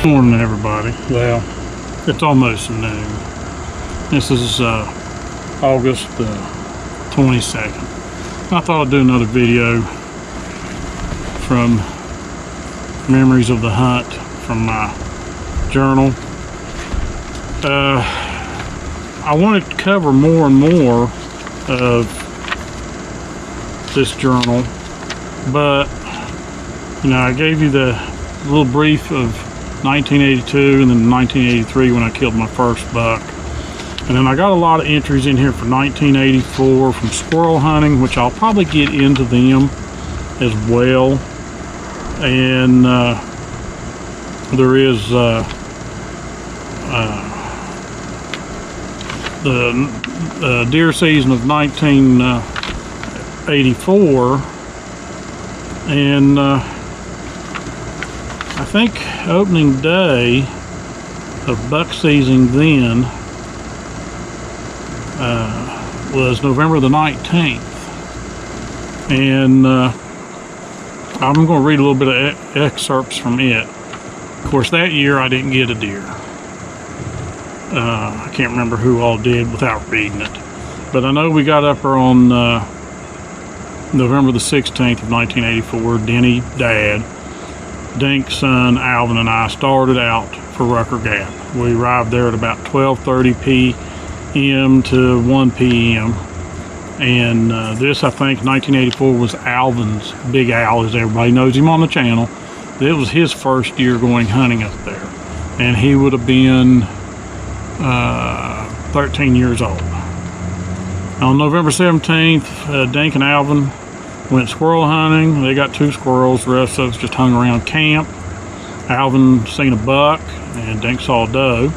Morning, everybody. Well, it's almost noon. This is August the 22nd. I thought I'd do another video from memories of the hunt from my journal. I wanted to cover more and more of this journal, but you know, I gave you the little brief of 1982 and then 1983 when I killed my first buck. And then I got a lot of entries in here for 1984 from squirrel hunting, which I'll probably get into them as well. And there is the deer season of 1984, and I think opening day of buck season then was November the 19th, and I'm going to read a little bit of excerpts from it. Of course, that year I didn't get a deer. I can't remember who all did without reading it, but I know we got up there on November the 16th of 1984. Denny, Dad, Dink's son, Alvin, and I started out for Rucker Gap. We arrived there at about 12:30 p.m. to 1 p.m. And this, I think, 1984 was Alvin's, Big Al, as everybody knows him on the channel. It was his first year going hunting up there, and he would have been 13 years old. On November 17th, Dink and Alvin went squirrel hunting. They got 2 squirrels. The rest of us just hung around camp. Alvin seen a buck, and Dink saw a doe.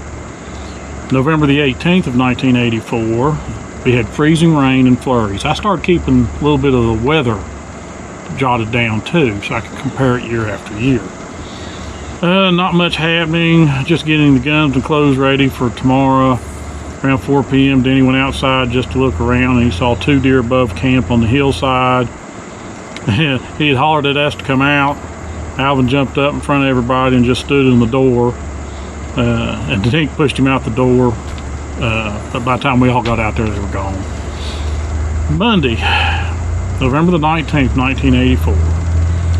November the 18th of 1984, we had freezing rain and flurries. I started keeping a little bit of the weather jotted down too, so I could compare it year after year. Not much happening, just getting the guns and clothes ready for tomorrow. Around 4 p.m. Denny went outside just to look around, and he saw 2 deer above camp on the hillside. He had hollered at us to come out. Alvin jumped up in front of everybody and just stood in the door, and Dink pushed him out the door, but by the time we all got out there, they were gone. Monday, November the 19th, 1984.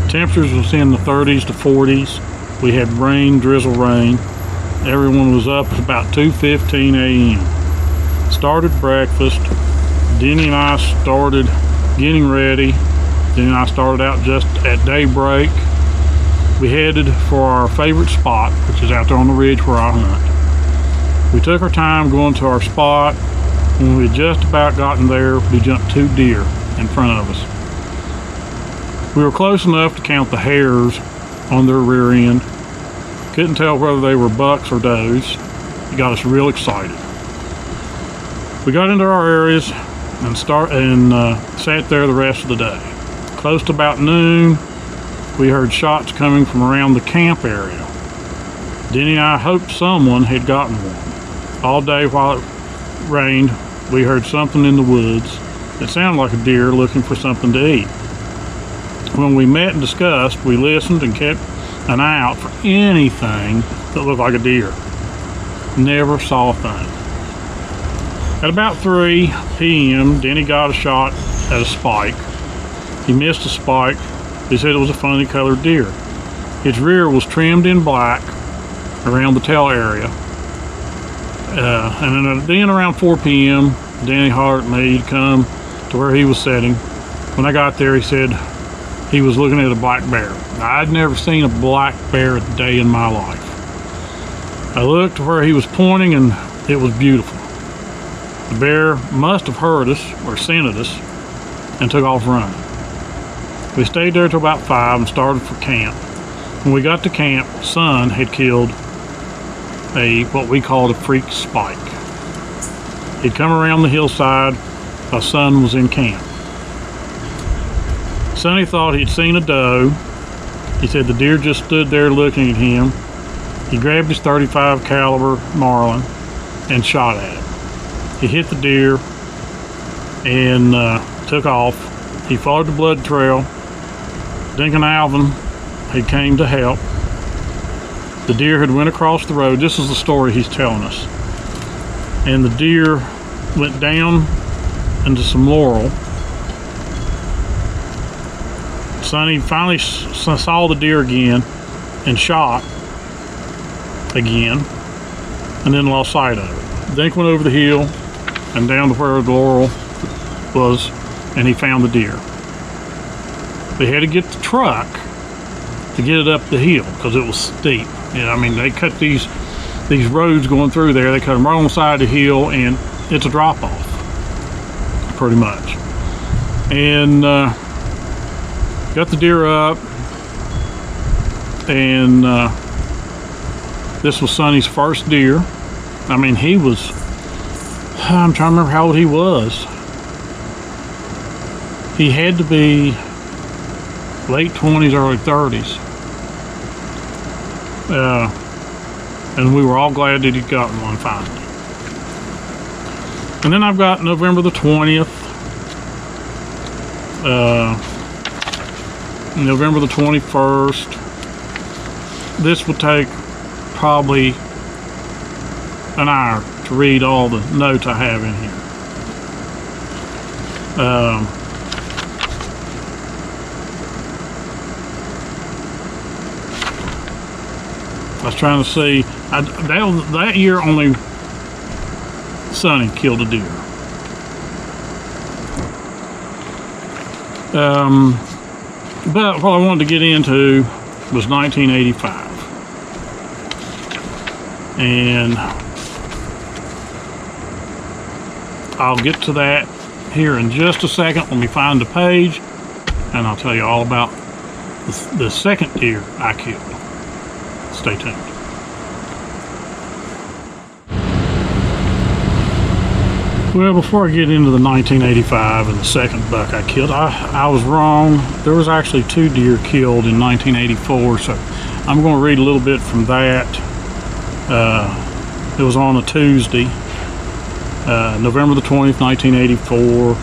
Temperatures was in the 30s to 40s. We had rain, drizzle rain. Everyone was up at about 2:15 a.m. Started breakfast. Denny and I started getting ready. Denny and I started out just at daybreak. We headed for our favorite spot, which is out there on the ridge where I hunt. We took our time going to our spot. When we had just about gotten there, we jumped 2 deer in front of us. We were close enough to count the hairs on their rear end. Couldn't tell whether they were bucks or does. It got us real excited. We got into our areas and sat there the rest of the day. Close to about noon, we heard shots coming from around the camp area. Denny and I hoped someone had gotten one. All day while it rained, we heard something in the woods. It sounded like a deer looking for something to eat. When we met and discussed, we listened and kept an eye out for anything that looked like a deer. Never saw a thing. At about 3 p.m., Denny got a shot at a spike. He missed a spike. He said it was a funny colored deer. Its rear was trimmed in black around the tail area. And then around 4 p.m., Denny hollered at me to come to where he was sitting. When I got there, he said he was looking at a black bear. I'd never seen a black bear a day in my life. I looked to where he was pointing, and it was beautiful. The bear must have heard us or scented us and took off running. We stayed there till about 5 and started for camp. When we got to camp, Son had killed what we called a freak spike. He'd come around the hillside while Son was in camp. Sonny thought he'd seen a doe. He said the deer just stood there looking at him. He grabbed his .35 caliber Marlin and shot at it. He hit the deer and took off. He followed the blood trail. Dink and Alvin, he came to help. The deer had went across the road. This is the story he's telling us. And the deer went down into some laurel. Sonny finally saw the deer again and shot again, and then lost sight of it. Dink went over the hill and down to where the laurel was, and he found the deer. They had to get the truck to get it up the hill because it was steep. I mean, they cut these roads going through there. They cut them right on the side of the hill, and it's a drop off, pretty much. And got the deer up, and this was Sonny's first deer. I mean, I'm trying to remember how old he was. He had to be late 20s, early 30s. And we were all glad that he'd gotten one finally. And then I've got November the 20th, November the 21st. This will take probably an hour to read all the notes I have in here. I was trying to see. That year only Sonny killed a deer. But what I wanted to get into was 1985. And I'll get to that here in just a second when we find the page, and I'll tell you all about the second deer I killed. Stay tuned. Well, before I get into the 1985 and the second buck I killed, I was wrong. There was actually 2 deer killed in 1984, so I'm going to read a little bit from that. It was on a Tuesday, November the 20th, 1984.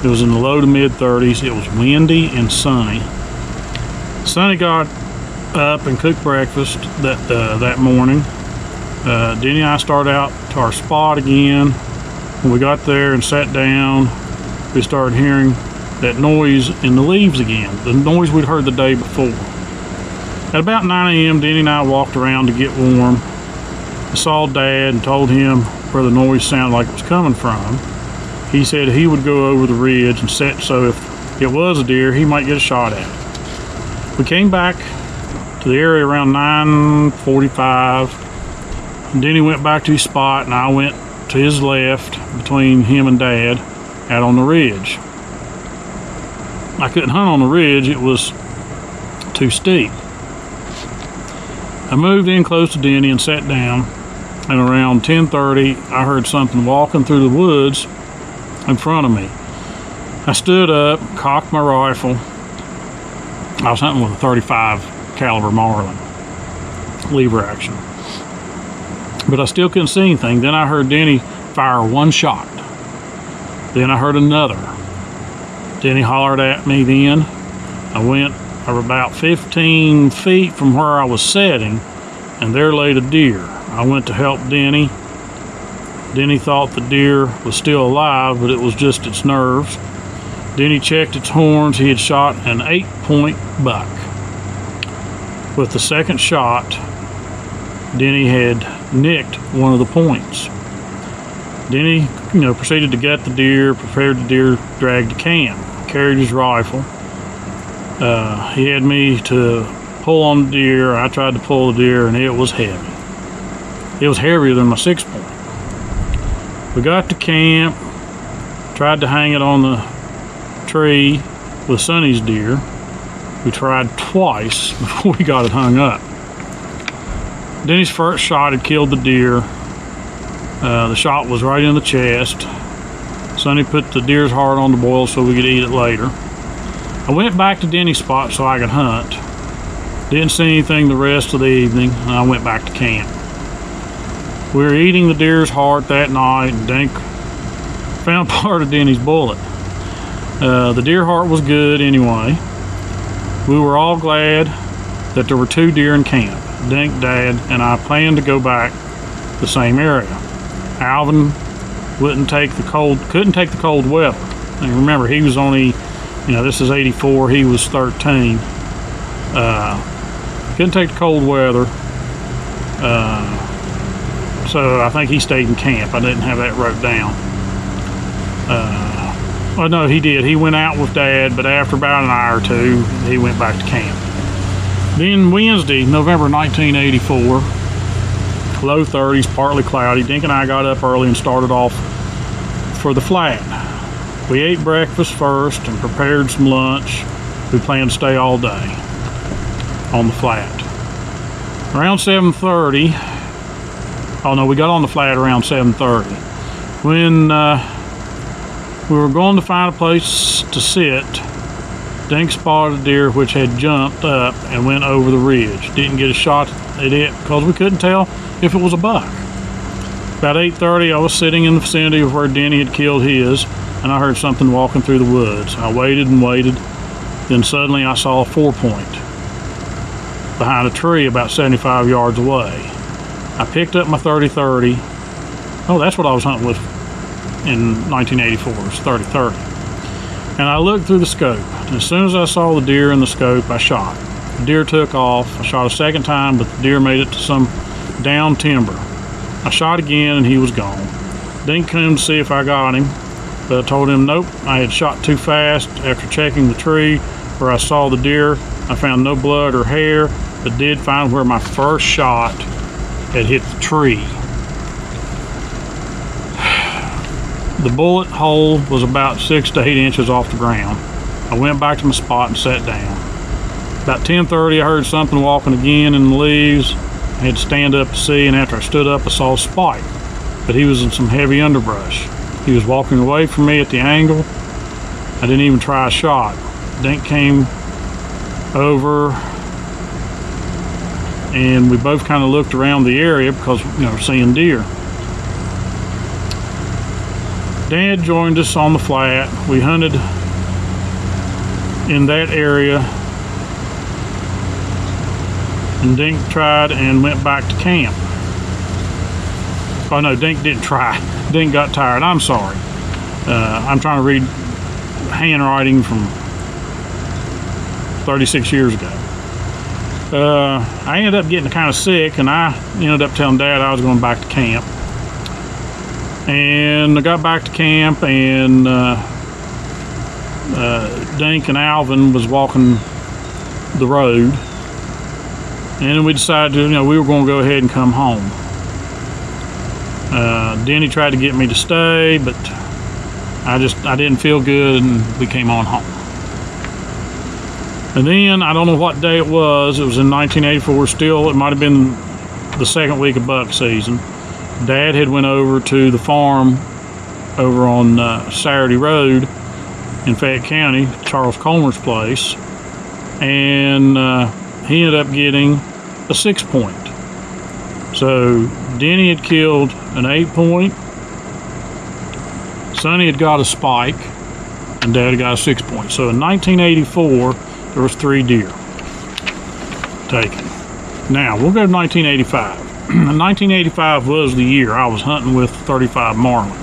It was in the low to mid 30s. It was windy and sunny. Sonny got up and cooked breakfast that morning. Denny and I started out to our spot again. When we got there and sat down, we started hearing that noise in the leaves again, the noise we'd heard the day before. At about 9 a.m., Denny and I walked around to get warm. I saw Dad and told him where the noise sounded like it was coming from. He said he would go over the ridge and set so if it was a deer, he might get a shot at it. We came back to the area around 9:45. Denny went back to his spot, and I went to his left between him and Dad out on the ridge. I couldn't hunt on the ridge, it was too steep. I moved in close to Denny and sat down, and around 10:30 I heard something walking through the woods in front of me. I stood up, cocked my rifle. I was hunting with a 35 caliber Marlin, lever action. But I still couldn't see anything. Then I heard Denny fire one shot. Then I heard another. Denny hollered at me then. I went about 15 feet from where I was sitting, and there laid a deer. I went to help Denny. Denny thought the deer was still alive, but it was just its nerves. Denny checked its horns. He had shot an 8-point buck. With the second shot, Denny had nicked one of the points. Denny, proceeded to gut the deer, prepared the deer drag to camp, carried his rifle. He had me to pull on the deer. I tried to pull the deer, and it was heavy. It was heavier than my 6-point. We got to camp, tried to hang it on the tree with Sonny's deer. We tried twice before we got it hung up. Denny's first shot had killed the deer. The shot was right in the chest. Sonny put the deer's heart on the boil so we could eat it later. I went back to Denny's spot so I could hunt. Didn't see anything the rest of the evening, and I went back to camp. We were eating the deer's heart that night, and Dink found part of Denny's bullet. The deer heart was good anyway. We were all glad that there were 2 deer in camp. Dink, Dad, and I planned to go back the same area. Alvin couldn't take the cold weather. And remember, he was only, this is 84, he was 13. Couldn't take the cold weather. So I think he stayed in camp. I didn't have that wrote down. Well, no, he did. He went out with Dad, but after about an hour or two, he went back to camp. Then Wednesday, November 1984, low 30s, partly cloudy. Dink and I got up early and started off for the flat. We ate breakfast first and prepared some lunch. We planned to stay all day on the flat. Around 7:30, we got on the flat around 7:30. When we were going to find a place to sit, Dink spotted a deer which had jumped up and went over the ridge. Didn't get a shot at it because we couldn't tell if it was a buck. About 8:30, I was sitting in the vicinity of where Denny had killed his, and I heard something walking through the woods. I waited and waited, then suddenly I saw a 4-point behind a tree about 75 yards away. I picked up my 30-30. Oh, that's what I was hunting with in 1984, it was 30-30. And I looked through the scope. And as soon as I saw the deer in the scope, I shot. The deer took off. I shot a second time, but the deer made it to some down timber. I shot again, and he was gone. Dink came to see if I got him, but I told him nope, I had shot too fast. After checking the tree where I saw the deer, I found no blood or hair, but did find where my first shot had hit the tree. The bullet hole was about 6 to 8 inches off the ground. I went back to my spot and sat down. About 10:30, I heard something walking again in the leaves. I had to stand up to see, and after I stood up, I saw a spike, but he was in some heavy underbrush. He was walking away from me at the angle. I didn't even try a shot. Dink came over, and we both kind of looked around the area because, seeing deer. Dad joined us on the flat. We hunted in that area, and Dink tried and went back to camp. Oh no, Dink didn't try. Dink got tired. I'm sorry. I'm trying to read handwriting from 36 years ago. I ended up getting kind of sick, and I ended up telling Dad I was going back to camp. And I got back to camp, and Dink and Alvin was walking the road, and we decided to, we were going to go ahead and come home. Denny tried to get me to stay, but I didn't feel good, and we came on home. And then, I don't know what day it was in 1984 still, it might have been the second week of buck season. Dad had went over to the farm over on Saturday Road in Fayette County, Charles Comer's place, and he ended up getting a 6-point. So Denny had killed an 8-point, Sonny had got a spike, and Dad had got a 6-point. So in 1984, there was 3 deer taken. Now we'll go to 1985. 1985 was the year I was hunting with 35 Marlin.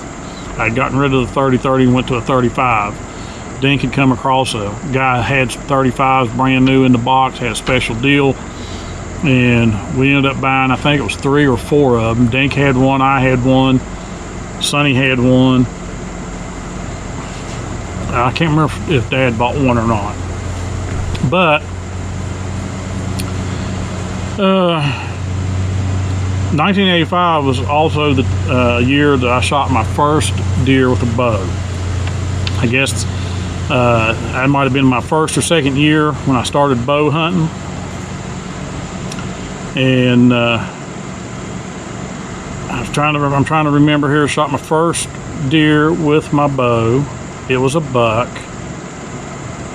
I'd gotten rid of the 30-30 and went to a 35. Dink had come across a guy had some 35s brand new in the box, had a special deal, and we ended up buying, I think it was 3 or 4 of them. Dink had one, I had one, Sonny had one. I can't remember if Dad bought one or not. But 1985 was also the year that I shot my first deer with a bow. I guess that might have been my first or second year when I started bow hunting. And I'm trying to remember here. I shot my first deer with my bow. It was a buck.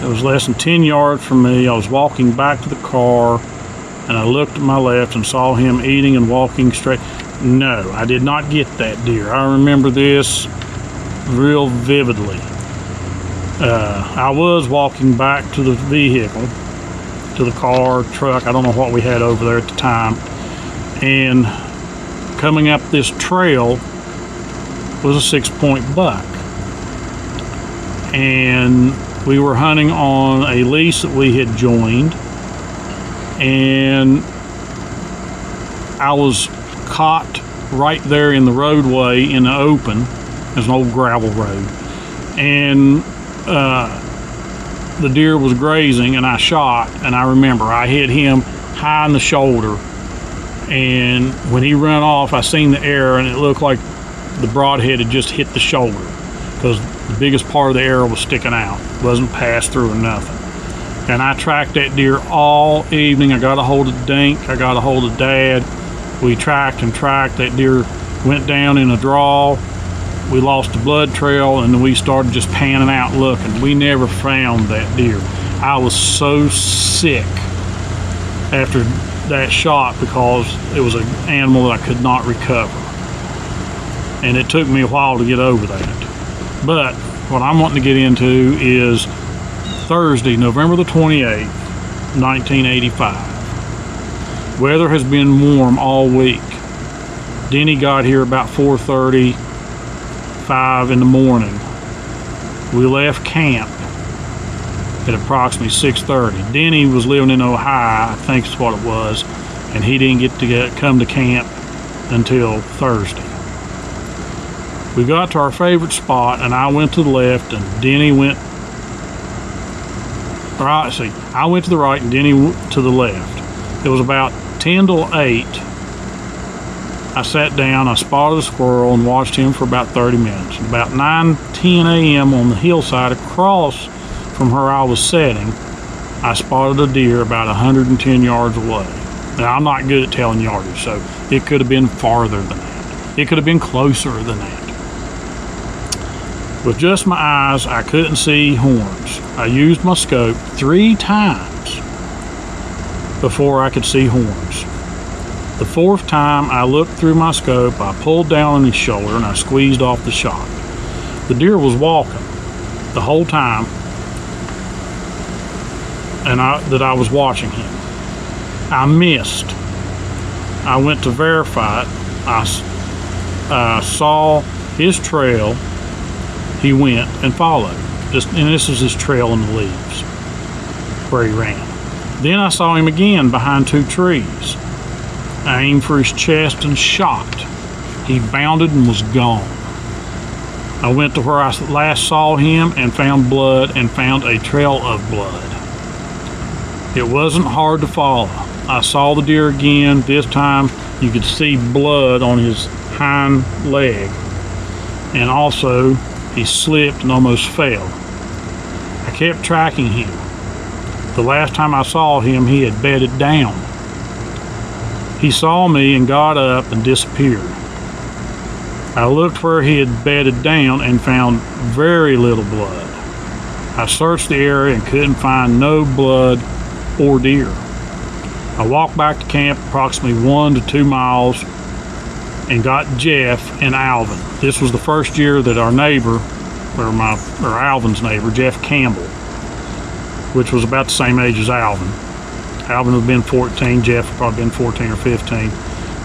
It was less than 10 yards from me. I was walking back to the car, and I looked to my left and saw him eating and walking straight. No, I did not get that deer. I remember this real vividly. I was walking back to the vehicle, to the car, truck. I don't know what we had over there at the time. And coming up this trail was a 6-point buck. And we were hunting on a lease that we had joined. And I was caught right there in the roadway in the open. There's an old gravel road. And the deer was grazing, and I shot, and I remember I hit him high in the shoulder, and when he ran off, I seen the arrow, and it looked like the broadhead had just hit the shoulder, because the biggest part of the arrow was sticking out. It wasn't passed through or nothing. And I tracked that deer all evening. I got a hold of Dink, I got a hold of Dad. We tracked and tracked. That deer went down in a draw. We lost the blood trail, and then we started just panning out looking. We never found that deer. I was so sick after that shot because it was an animal that I could not recover. And it took me a while to get over that. But what I'm wanting to get into is Thursday, November the 28th, 1985. Weather has been warm all week. Denny got here about 4:30. 5 in the morning. We left camp at approximately 6:30. Denny was living in Ohio, I think is what it was, and he didn't get to come to camp until Thursday. We got to our favorite spot, and I went to the left, and Denny went. I went to the right, and Denny to the left. It was about 10 till 8. I sat down, I spotted a squirrel and watched him for about 30 minutes. About 9:10 a.m. on the hillside across from where I was sitting, I spotted a deer about 110 yards away. Now, I'm not good at telling yardage, so it could have been farther than that. It could have been closer than that. With just my eyes, I couldn't see horns. I used my scope 3 times before I could see horns. The 4th time I looked through my scope, I pulled down on his shoulder and I squeezed off the shot. The deer was walking the whole time that I was watching him. I missed. I went to verify it. I saw his trail. He went and followed. And this is his trail in the leaves where he ran. Then I saw him again behind 2 trees. I aimed for his chest and shot. He bounded and was gone. I went to where I last saw him and found blood and found a trail of blood. It wasn't hard to follow. I saw the deer again. This time you could see blood on his hind leg. And also he slipped and almost fell. I kept tracking him. The last time I saw him, he had bedded down. He saw me and got up and disappeared. I looked where he had bedded down and found very little blood. I searched the area and couldn't find no blood or deer. I walked back to camp approximately 1 to 2 miles and got Jeff and Alvin. This was the first year that our neighbor, or Alvin's neighbor, Jeff Campbell, which was about the same age as Alvin. Alvin had been 14, Jeff had probably been 14 or 15,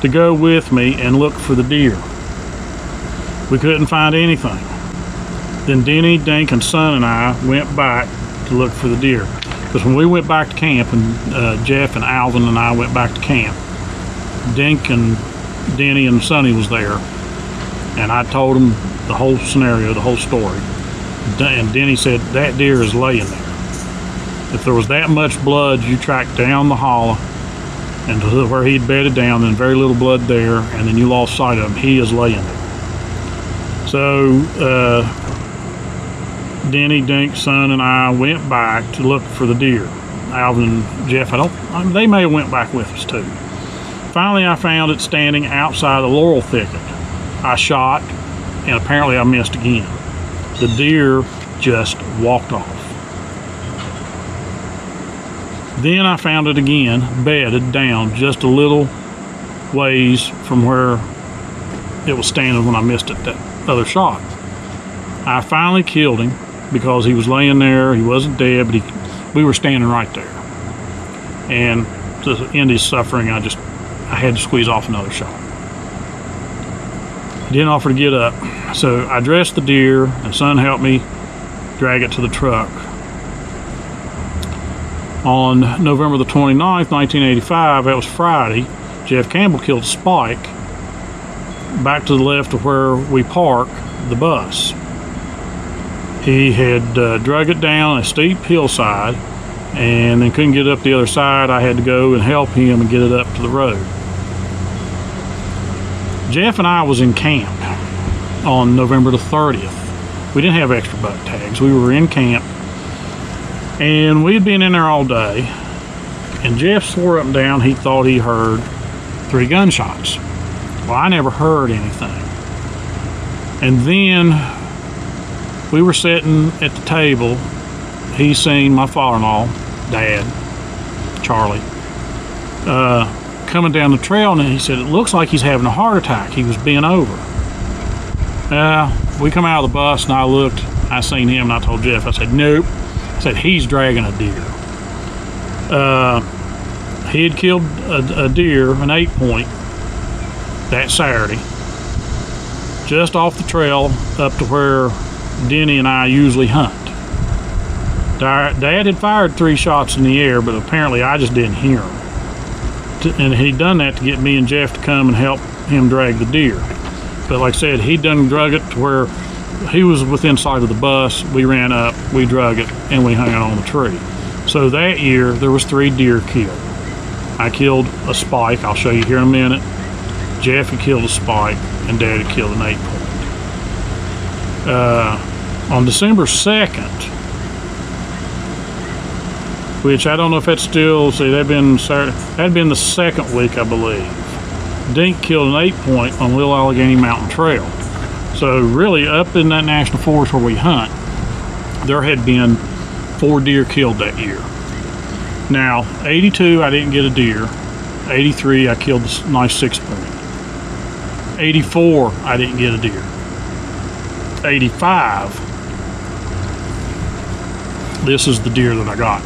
to go with me and look for the deer. We couldn't find anything. Then Denny, Dink, and Son and I went back to look for the deer. Because when we went back to camp, and Jeff and Alvin and I went back to camp, Dink and Denny and Sonny was there. And I told them the whole scenario, the whole story. And Denny said, that deer is laying there. If there was that much blood, you tracked down the hollow and to where he'd bedded down, then very little blood there, and then you lost sight of him. He is laying there. So Denny, Dink, Son, and I went back to look for the deer. Alvin and Jeff, they may have went back with us too. Finally, I found it standing outside the laurel thicket. I shot, and apparently I missed again. The deer just walked off. Then I found it again, bedded down just a little ways from where it was standing when I missed it, that other shot. I finally killed him because he was laying there. He wasn't dead, but we were standing right there. and to end his suffering, I had to squeeze off another shot. He didn't offer to get up, so I dressed the deer, and son helped me drag it to the truck. On November the 29th, 1985, that was Friday, Jeff Campbell killed a spike back to the left of where we park the bus. He had drug it down a steep hillside and then couldn't get up the other side. I had to go and help him and get it up to the road. Jeff and I was in camp on November the 30th. We didn't have extra buck tags. We were in camp, and we'd been in there all day, and Jeff swore up and down he thought he heard 3 gunshots. Well, I never heard anything. And then we were sitting at the table. He seen my father-in-law, Dad, Charlie, coming down the trail, and he said, it looks like he's having a heart attack. He was bent over. We come out of the bus, and I looked. I seen him, and I told Jeff, I said, nope. I said, he's dragging a deer. He had killed a deer, an 8-point, that Saturday, just off the trail up to where Denny and I usually hunt. Dad had fired 3 shots in the air, but apparently I just didn't hear him. And he'd done that to get me and Jeff to come and help him drag the deer. But like I said, he'd done drug it to where he was within sight of the bus. We ran up, we drug it, and we hung it on the tree. So that year, there was 3 deer killed. I killed a spike, I'll show you here in a minute. Jeff had killed a spike, and Dad had killed an 8-point. On December 2nd, which I don't know if that's still, see, that'd been the second week, I believe. Dink killed an 8-point on Little Allegheny Mountain Trail. So really, up in that national forest where we hunt, there had been 4 deer killed that year. Now, 82, I didn't get a deer. 83, I killed a nice 6-point. 84, I didn't get a deer. 85, this is the deer that I got.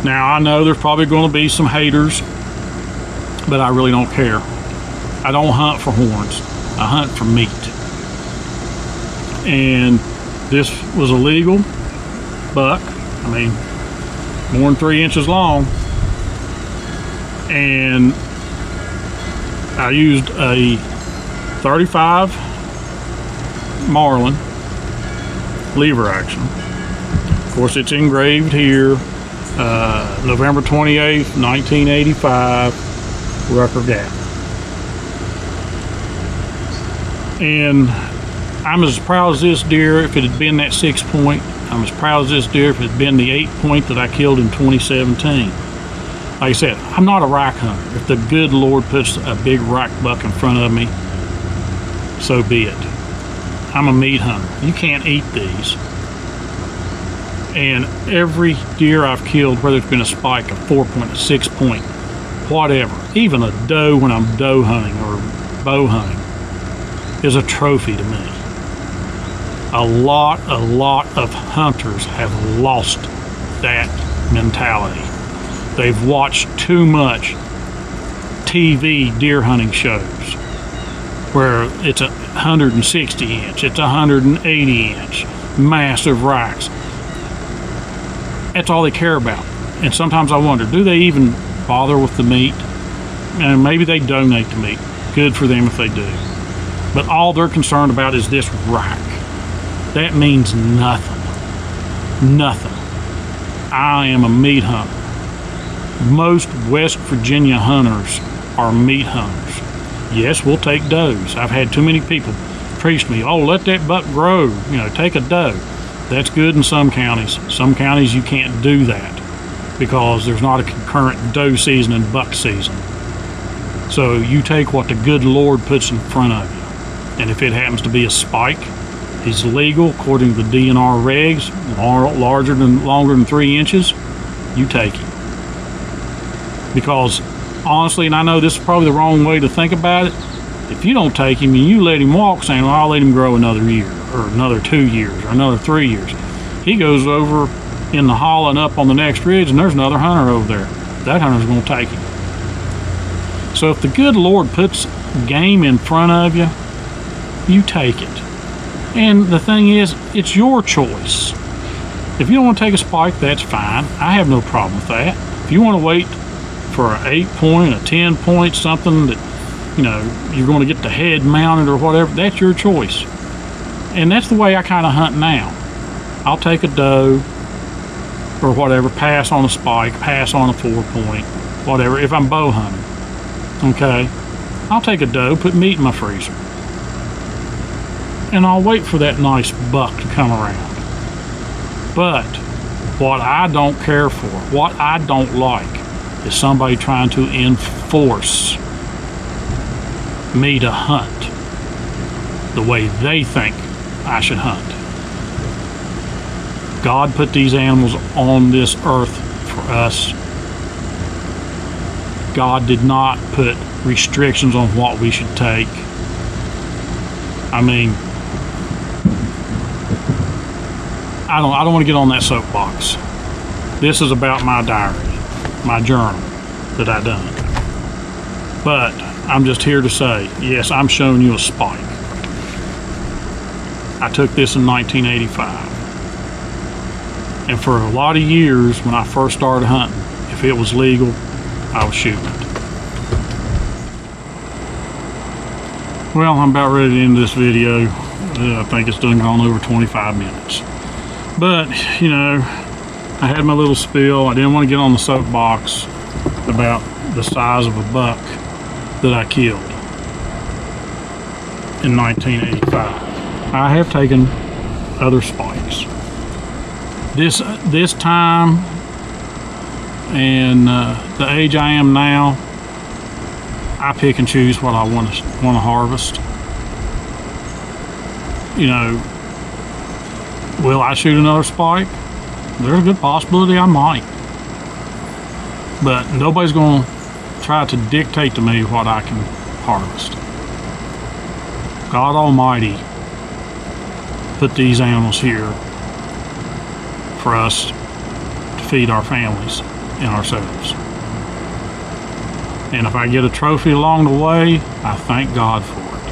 Now, I know there's probably going to be some haters, but I really don't care. I don't hunt for horns. I hunt for meat. And this was a legal buck. I mean, more than 3 inches long. And I used a 35 Marlin lever action. Of course, it's engraved here. November 28th, 1985, Rucker Gap. And I'm as proud as this deer if it had been that 6-point. I'm as proud as this deer if it had been the 8-point that I killed in 2017. Like I said, I'm not a rack hunter. If the good Lord puts a big rack buck in front of me, so be it. I'm a meat hunter. You can't eat these. And every deer I've killed, whether it's been a spike, a 4-point, a 6-point, whatever, even a doe when I'm doe hunting or bow hunting, is a trophy to me. A lot of hunters have lost that mentality. They've watched too much TV deer hunting shows where it's a 160 inch, it's 180 inch, massive racks. That's all they care about. And sometimes I wonder, do they even bother with the meat? And maybe they donate the meat. Good for them if they do. But all they're concerned about is this rack. That means nothing. Nothing. I am a meat hunter. Most West Virginia hunters are meat hunters. Yes, we'll take does. I've had too many people preach to me, oh, let that buck grow, take a doe. That's good in some counties. Some counties you can't do that because there's not a concurrent doe season and buck season. So you take what the good Lord puts in front of you. And if it happens to be a spike, he's legal according to the DNR regs, longer than 3 inches, you take him. Because honestly, and I know this is probably the wrong way to think about it, if you don't take him and you let him walk saying, well, I'll let him grow another year or another 2 years or another 3 years, he goes over in the hollow and up on the next ridge and there's another hunter over there. that hunter's going to take him. So if the good Lord puts game in front of you, you take it. And the thing is, it's your choice. If you don't want to take a spike, that's fine. I have no problem with that. If you want to wait for an 8 point, a 10 point, something that, you know, you're going to get the head mounted or whatever, that's your choice. And that's the way I kind of hunt now. I'll take a doe or whatever, pass on a spike, pass on a 4 point, whatever, if I'm bow hunting. Okay? I'll take a doe, put meat in my freezer. And I'll wait for that nice buck to come around. But what I don't care for, what I don't like, is somebody trying to enforce me to hunt the way they think I should hunt. God put these animals on this earth for us. God did not put restrictions on what we should take. I mean, I don't want to get on that soapbox. This is about my diary, my journal that I done. But I'm just here to say, yes, I'm showing you a spike. I took this in 1985. And for a lot of years, when I first started hunting, if it was legal, I was shooting it. Well, I'm about ready to end this video. I think it's done gone over 25 minutes. But, you know, I had my little spiel. I didn't want to get on the soapbox about the size of a buck that I killed in 1985. I have taken other spikes. This time and the age I am now, I pick and choose what I want to harvest. You know, will I shoot another spike? There's a good possibility I might. But nobody's going to try to dictate to me what I can harvest. God Almighty put these animals here for us to feed our families and ourselves. And if I get a trophy along the way, I thank God for it.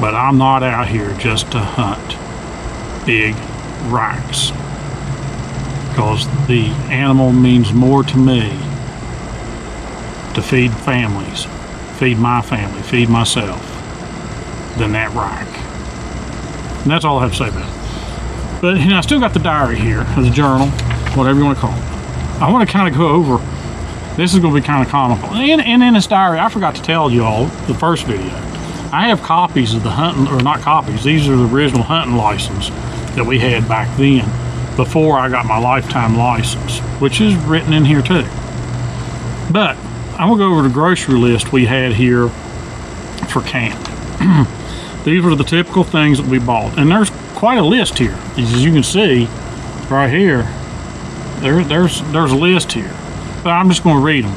But I'm not out here just to hunt big racks, because the animal means more to me to feed families, feed my family, feed myself, than that rack. And that's all I have to say about it. But, you know, I still got the diary here, or the journal, whatever you want to call it. I want to kind of go over, this is going to be kind of comical. And in this diary, I forgot to tell you all, the first video, I have copies of the hunting, or not copies, these are the original hunting license that we had back then, before I got my lifetime license, which is written in here too. But I'm going to go over the grocery list we had here for camp. These were the typical things that we bought. And there's quite a list here. As you can see right here, there's a list here. But I'm just going to read them.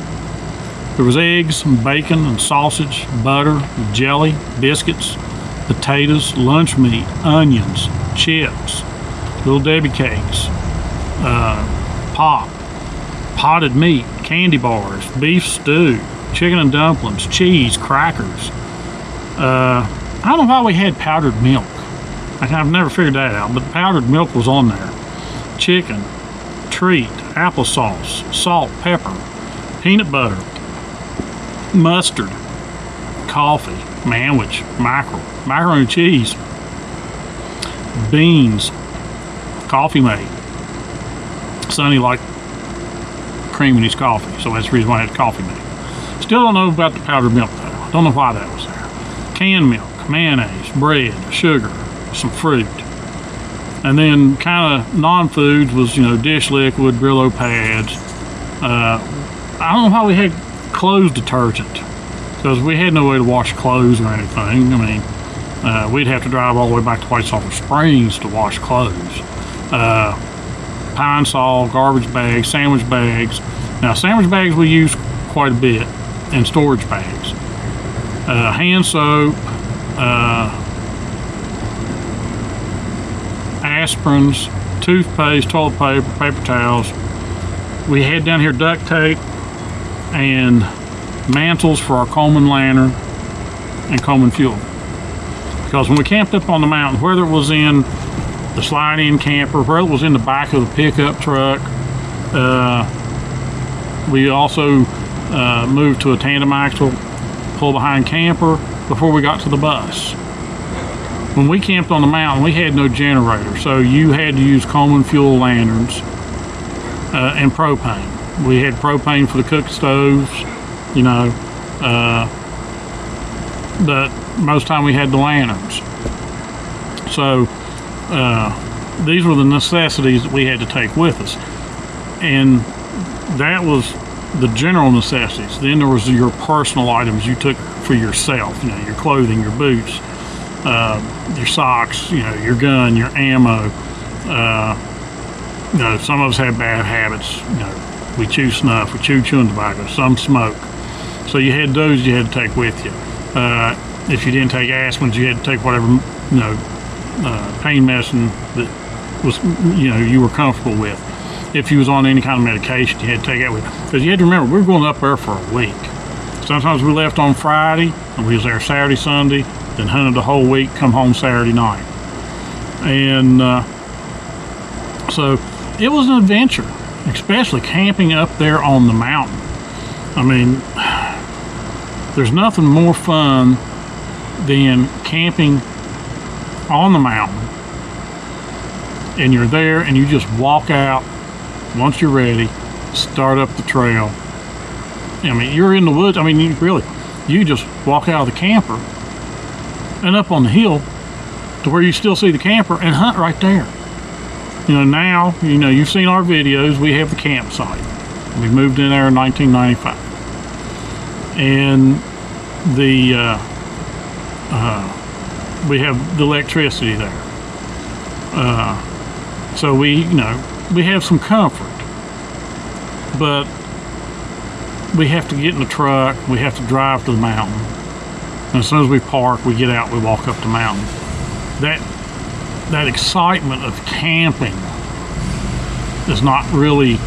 There was eggs, and bacon, and sausage, butter, jelly, biscuits, potatoes, lunch meat, onions, chips, Little Debbie cakes, pop, potted meat, candy bars, beef stew, chicken and dumplings, cheese, crackers. I don't know why we had powdered milk. I've never figured that out, but powdered milk was on there. Chicken, treat, applesauce, salt, pepper, peanut butter, mustard, coffee, manwich, mackerel, macaroni and cheese, beans, coffee mate. Sonny liked cream in his coffee, so that's the reason why I had coffee mate. Still don't know about the powdered milk though. Don't know why that was there. Canned milk, mayonnaise, bread, sugar, some fruit. And then kind of non-foods was, you know, dish liquid, Brillo pads. I don't know how we had clothes detergent, because we had no way to wash clothes or anything. I mean, we'd have to drive all the way back to White Sulphur Springs to wash clothes. Pine Sol, garbage bags, sandwich bags. Now, sandwich bags we use quite a bit, and storage bags. Hand soap, aspirins, toothpaste, toilet paper, paper towels, we had down here duct tape and mantles for our Coleman lantern and Coleman fuel. Because when we camped up on the mountain, whether it was in the slide-in camper, whether it was in the back of the pickup truck, we also moved to a tandem axle pull-behind camper before we got to the bus. When we camped on the mountain, we had no generator, so you had to use Coleman fuel lanterns and propane. We had propane for the cook stoves, you know, but most time we had the lanterns. So these were the necessities that we had to take with us, and that was the general necessities. Then there was your personal items you took for yourself, you know, your clothing, your boots, your socks, you know, your gun, your ammo. You know, some of us have bad habits. You know, we chew snuff, we chew chewing tobacco, some smoke. So you had those you had to take with you. If you didn't take aspirins, you had to take whatever, you know, pain medicine that was, you know, you were comfortable with. If you was on any kind of medication, you had to take that with you. Because you had to remember, we were going up there for a week. Sometimes we left on Friday, and we was there Saturday, Sunday, then hunted the whole week, come home Saturday night. And so it was an adventure, especially camping up there on the mountain. I mean, there's nothing more fun than camping on the mountain, and you're there and you just walk out once you're ready, start up the trail. I mean, you're in the woods. I mean, you just walk out of the camper and up on the hill to where you still see the camper and hunt right there. You know, now, you know, you've seen our videos, we have the campsite. We moved in there in 1995. And we have the electricity there. So we have some comfort. But we have to get in the truck, we have to drive to the mountain. And as soon as we park, we get out, we walk up the mountain. That excitement of camping is not really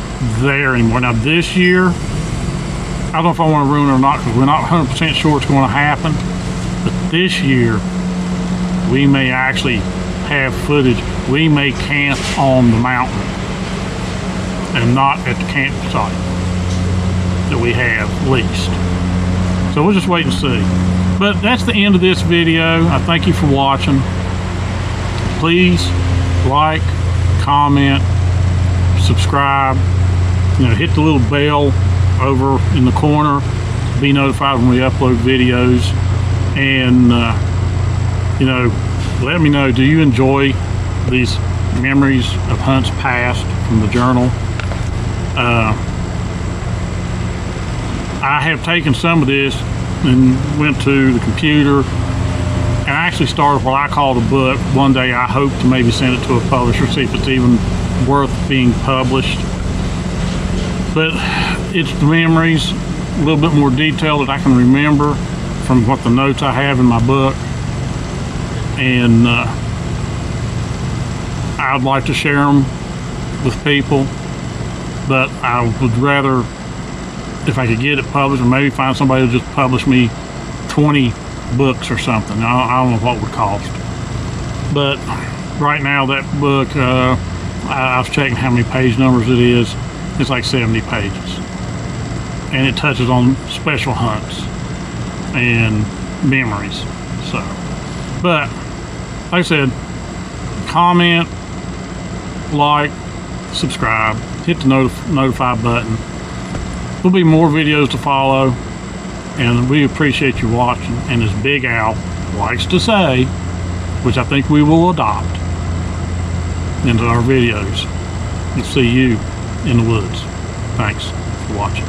there anymore. Now this year, I don't know if I want to ruin it or not, because we're not 100% sure it's going to happen. But this year, we may actually have footage. We may camp on the mountain and not at the campsite that we have leased. So we'll just wait and see. But that's the end of this video. I thank you for watching. Please like, comment, subscribe, you know, hit the little bell over in the corner to be notified when we upload videos. And you know, let me know, do you enjoy these memories of hunts past from the journal? I have taken some of this and went to the computer and actually started what I call the book. One day I hope to maybe send it to a publisher, see if it's even worth being published. But it's the memories, a little bit more detail that I can remember from what the notes I have in my book. And I'd like to share them with people, but I would rather, if I could get it published, or maybe find somebody to just publish me 20 books or something. I don't know what it would cost. But right now that book, I was checking how many page numbers it is. It's like 70 pages. And it touches on special hunts and memories. So, but like I said, comment, like, subscribe, hit the notify button. There'll be more videos to follow, and we appreciate you watching. And as Big Al likes to say, which I think we will adopt into our videos, we'll see you in the woods. Thanks for watching.